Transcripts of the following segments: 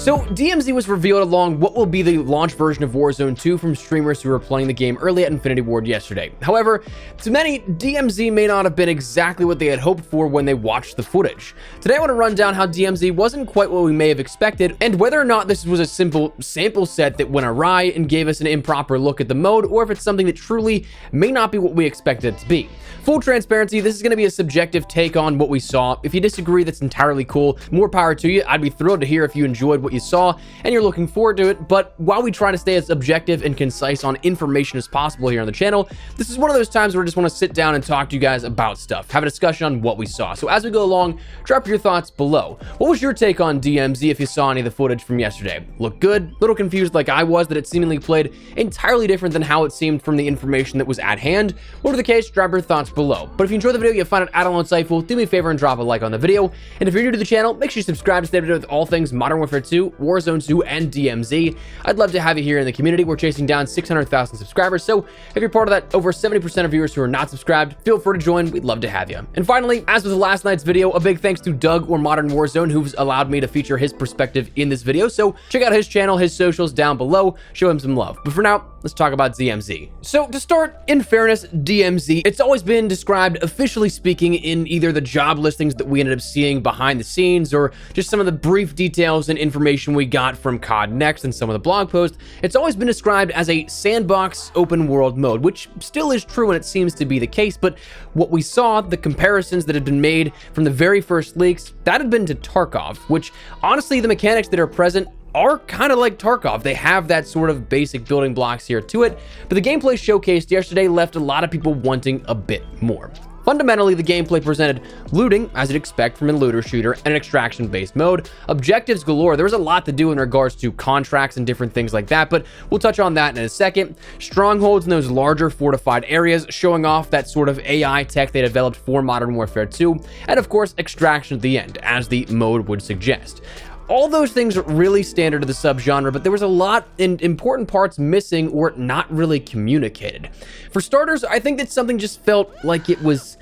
So DMZ was revealed along what will be the launch version of Warzone 2 from streamers who were playing the game early at Infinity Ward yesterday. However, to many, DMZ may not have been exactly what they had hoped for when they watched the footage. Today I want to run down how DMZ wasn't quite what we may have expected, and whether or not this was a simple sample set that went awry and gave us an improper look at the mode, or if it's something that truly may not be what we expected it to be. Full transparency, this is going to be a subjective take on what we saw. If you disagree, that's entirely cool. More power to you. I'd be thrilled to hear if you enjoyed what you saw and you're looking forward to it. But while we try to stay as objective and concise on information as possible here on the channel, this is one of those times where I just want to sit down and talk to you guys about stuff, have a discussion on what we saw. So as we go along, drop your thoughts below. What was your take on DMZ if you saw any of the footage from yesterday? Looked good? Little confused like I was that it seemingly played entirely different than how it seemed from the information that was at hand? Whatever the case, drop your thoughts below. But if you enjoyed the video, you find it at all insightful, do me a favor and drop a like on the video. And if you're new to the channel, make sure you subscribe to stay up to date with all things Modern Warfare 2, Warzone 2, and DMZ. I'd love to have you here in the community. We're chasing down 600,000 subscribers, so if you're part of that over 70% of viewers who are not subscribed, feel free to join. We'd love to have you. And finally, as with last night's video, a big thanks to Doug or Modern Warzone, who's allowed me to feature his perspective in this video. So check out his channel, his socials down below, show him some love. But for now, let's talk about DMZ. So to start, in fairness, DMZ, it's always been described, officially speaking, in either the job listings that we ended up seeing behind the scenes or just some of the brief details and information we got from COD Next and some of the blog posts. It's always been described as a sandbox open world mode, which still is true and it seems to be the case. But what we saw, the comparisons that had been made from the very first leaks, that had been to Tarkov, which honestly, the mechanics that are present are kind of like Tarkov. They have that sort of basic building blocks here to it, but the gameplay showcased yesterday left a lot of people wanting a bit more. Fundamentally, the gameplay presented looting, as you'd expect from a looter shooter, and an extraction-based mode. Objectives galore. There was a lot to do in regards to contracts and different things like that, but we'll touch on that in a second. Strongholds in those larger fortified areas, showing off that sort of AI tech they developed for Modern Warfare 2, and of course, extraction at the end, as the mode would suggest. All those things are really standard to the subgenre, but there was a lot in important parts missing or not really communicated. For starters, I think that something just felt like it was,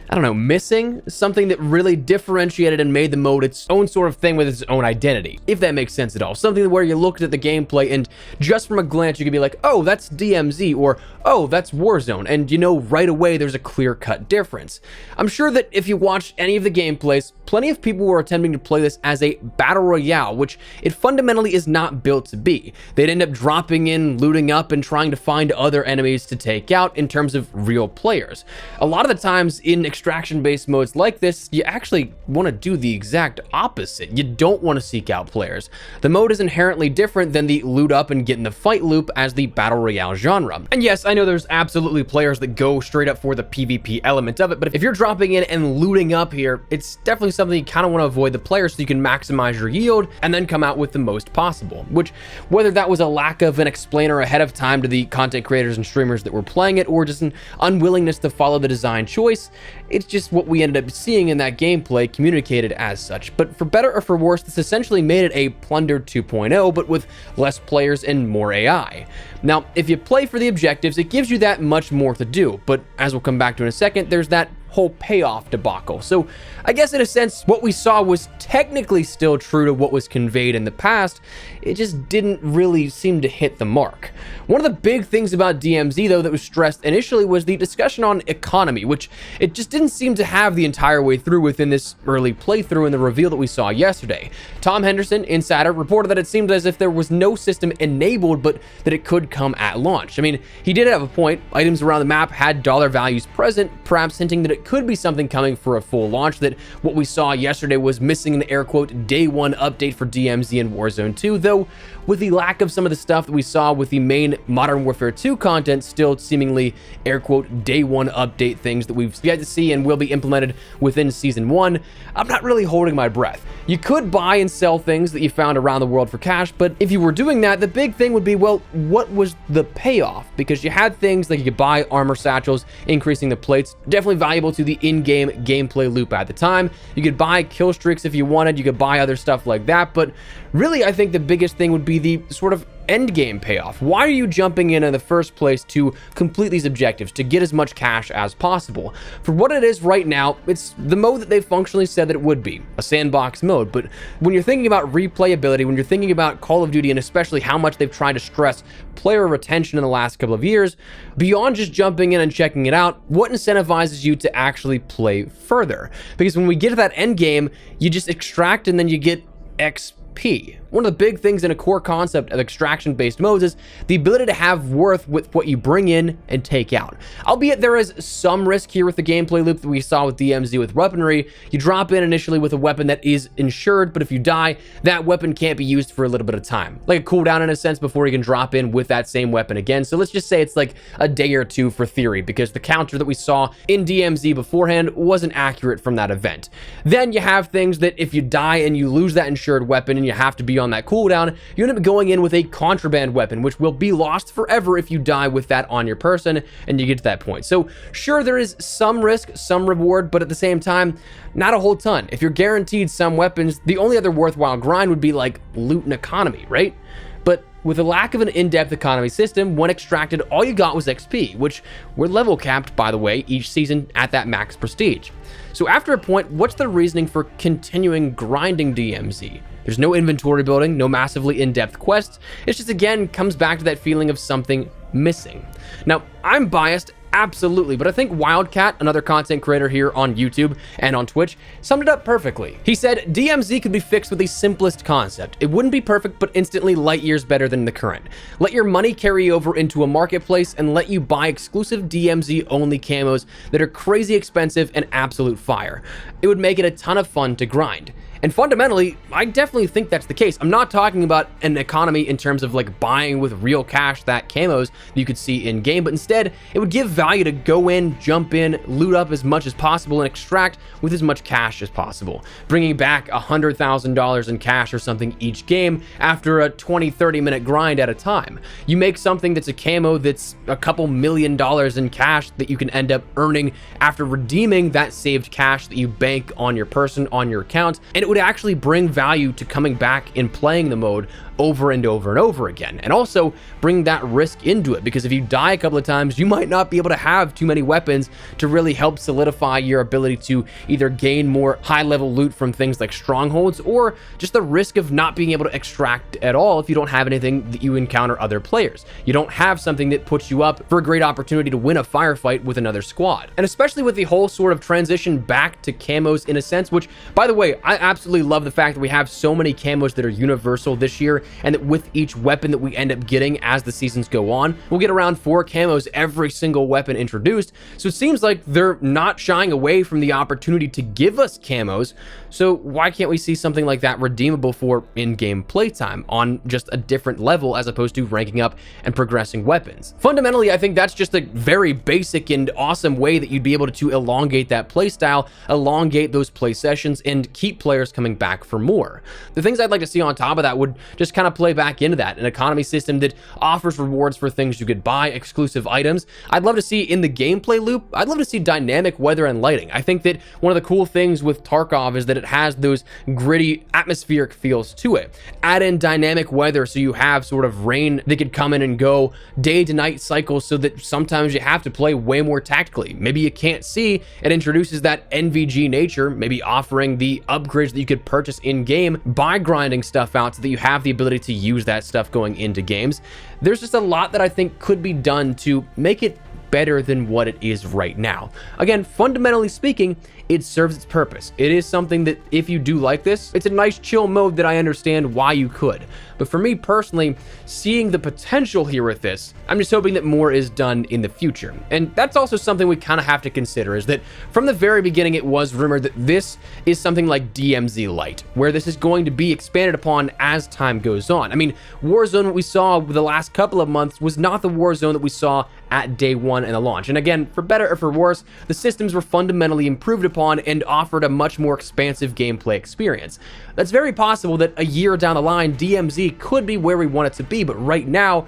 I don't know, missing something that really differentiated and made the mode its own sort of thing with its own identity, if that makes sense at all. Something where you looked at the gameplay and just from a glance you could be like, oh, that's DMZ, or oh, that's Warzone, and you know right away there's a clear-cut difference. I'm sure that if you watched any of the gameplays, plenty of people were attempting to play this as a battle royale, which it fundamentally is not built to be. They'd end up dropping in, looting up, and trying to find other enemies to take out in terms of real players. A lot of the times in extraction-based modes like this, you actually want to do the exact opposite. You don't want to seek out players. The mode is inherently different than the loot up and get in the fight loop as the battle royale genre. And yes, I know there's absolutely players that go straight up for the PvP element of it, but if you're dropping in and looting up here, it's definitely something you kind of want to avoid the player so you can maximize your yield and then come out with the most possible, which whether that was a lack of an explainer ahead of time to the content creators and streamers that were playing it or just an unwillingness to follow the design choice, it's just what we ended up seeing in that gameplay communicated as such. But for better or for worse, this essentially made it a Plunder 2.0, but with less players and more AI. Now, if you play for the objectives, it gives you that much more to do, but as we'll come back to in a second, there's that whole payoff debacle. So I guess in a sense, what we saw was technically still true to what was conveyed in the past. It just didn't really seem to hit the mark. One of the big things about DMZ, though, that was stressed initially was the discussion on economy, which it just didn't seem to have the entire way through within this early playthrough and the reveal that we saw yesterday. Tom Henderson, Insider, reported that it seemed as if there was no system enabled, but that it could come at launch. I mean, he did have a point. Items around the map had dollar values present, perhaps hinting that it could be something coming for a full launch, that what we saw yesterday was missing in the air quote day one update for DMZ and Warzone 2, though with the lack of some of the stuff that we saw with the main Modern Warfare 2 content still seemingly air quote day one update things that we've yet to see and will be implemented within season 1, I'm not really holding my breath. You could buy and sell things that you found around the world for cash, but if you were doing that, the big thing would be, well, what was the payoff? Because you had things like you could buy armor satchels, increasing the plates, definitely valuable to the in-game gameplay loop at the time. You could buy kill streaks if you wanted, you could buy other stuff like that, but really I think the biggest thing would be the sort of end game payoff? Why are you jumping in the first place to complete these objectives, to get as much cash as possible? For what it is right now, it's the mode that they functionally said that it would be, a sandbox mode. But when you're thinking about replayability, when you're thinking about Call of Duty, and especially how much they've tried to stress player retention in the last couple of years, beyond just jumping in and checking it out, what incentivizes you to actually play further? Because when we get to that end game, you just extract and then you get XP. One of the big things in a core concept of extraction-based modes is the ability to have worth with what you bring in and take out. Albeit there is some risk here with the gameplay loop that we saw with DMZ with weaponry. You drop in initially with a weapon that is insured, but if you die, that weapon can't be used for a little bit of time. Like a cooldown in a sense before you can drop in with that same weapon again. So let's just say it's like a day or two for theory, because the counter that we saw in DMZ beforehand wasn't accurate from that event. Then you have things that if you die and you lose that insured weapon and you have to be on that cooldown, you end up going in with a contraband weapon, which will be lost forever if you die with that on your person and you get to that point. So sure, there is some risk, some reward, but at the same time, not a whole ton. If you're guaranteed some weapons, the only other worthwhile grind would be like loot and economy, right? But with a lack of an in-depth economy system, when extracted, all you got was XP, which we're level capped, by the way, each season at that max prestige. So after a point, what's the reasoning for continuing grinding DMZ? There's no inventory building, no massively in-depth quests. It's just, again, comes back to that feeling of something missing. Now, I'm biased, absolutely, but I think Wildcat, another content creator here on YouTube and on Twitch, summed it up perfectly. He said, DMZ could be fixed with the simplest concept. It wouldn't be perfect, but instantly light years better than the current. Let your money carry over into a marketplace and let you buy exclusive DMZ only camos that are crazy expensive and absolute fire. It would make it a ton of fun to grind. And fundamentally, I definitely think that's the case. I'm not talking about an economy in terms of like buying with real cash that camos that you could see in game, but instead it would give value to go in, jump in, loot up as much as possible, and extract with as much cash as possible, bringing back $100,000 in cash or something each game after a 20-30 minute grind at a time. You make something that's a camo that's a couple $1 million in cash that you can end up earning after redeeming that saved cash that you bank on your person, on your account, and it would actually bring value to coming back and playing the mode over and over and over again, and also bring that risk into it, because if you die a couple of times, you might not be able to have too many weapons to really help solidify your ability to either gain more high-level loot from things like strongholds, or just the risk of not being able to extract at all if you don't have anything that you encounter other players. You don't have something that puts you up for a great opportunity to win a firefight with another squad. And especially with the whole sort of transition back to camos in a sense, which, by the way, I absolutely love the fact that we have so many camos that are universal this year, and that with each weapon that we end up getting as the seasons go on, we'll get around 4 camos every single weapon introduced. So it seems like they're not shying away from the opportunity to give us camos. So why can't we see something like that redeemable for in-game playtime on just a different level as opposed to ranking up and progressing weapons? Fundamentally, I think that's just a very basic and awesome way that you'd be able to elongate that playstyle, elongate those play sessions, and keep players coming back for more. The things I'd like to see on top of that would just kind of play back into that, an economy system that offers rewards for things you could buy, exclusive items. I'd love to see in the gameplay loop, I'd love to see dynamic weather and lighting. I think that one of the cool things with Tarkov is that it has those gritty atmospheric feels to it. Add in dynamic weather so you have sort of rain that could come in and go, day to night cycles, so that sometimes you have to play way more tactically. Maybe you can't see. It introduces that NVG nature, maybe offering the upgrades that you could purchase in game by grinding stuff out so that you have the ability to use that stuff going into games. There's just a lot that I think could be done to make it better than what it is right now. Again, fundamentally speaking, it serves its purpose. It is something that if you do like this, it's a nice chill mode that I understand why you could. But for me personally, seeing the potential here with this, I'm just hoping that more is done in the future. And that's also something we kind of have to consider, is that from the very beginning, it was rumored that this is something like DMZ Lite, where this is going to be expanded upon as time goes on. I mean, Warzone, what we saw the last couple of months was not the Warzone that we saw at day one and the launch. And again, for better or for worse, the systems were fundamentally improved upon and offered a much more expansive gameplay experience. That's very possible that a year down the line, DMZ could be where we want it to be, but right now,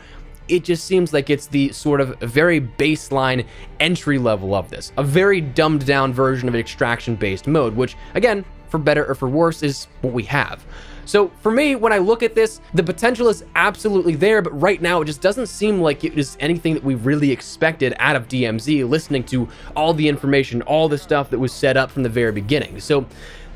it just seems like it's the sort of very baseline entry level of this, a very dumbed down version of an extraction based mode, which again, for better or for worse, is what we have. So for me, when I look at this, the potential is absolutely there, but right now it just doesn't seem like it is anything that we really expected out of DMZ, listening to all the information, all the stuff that was set up from the very beginning. So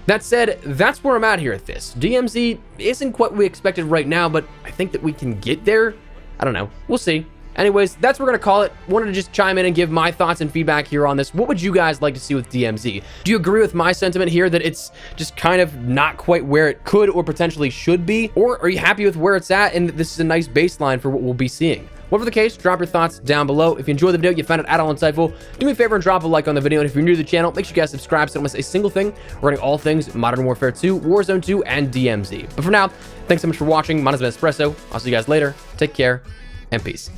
that said, that's where I'm at here at this. DMZ isn't quite what we expected right now, but I think that we can get there. I don't know. We'll see. Anyways, that's what we're going to call it. Wanted to just chime in and give my thoughts and feedback here on this. What would you guys like to see with DMZ? Do you agree with my sentiment here that it's just kind of not quite where it could or potentially should be? Or are you happy with where it's at and this is a nice baseline for what we'll be seeing? Whatever the case, drop your thoughts down below. If you enjoyed the video, you found it at all insightful, do me a favor and drop a like on the video. And if you're new to the channel, make sure you guys subscribe so you don't miss a single thing regarding all things Modern Warfare 2, Warzone 2, and DMZ. But for now, thanks so much for watching. My name is Espresso. I'll see you guys later. Take care and peace.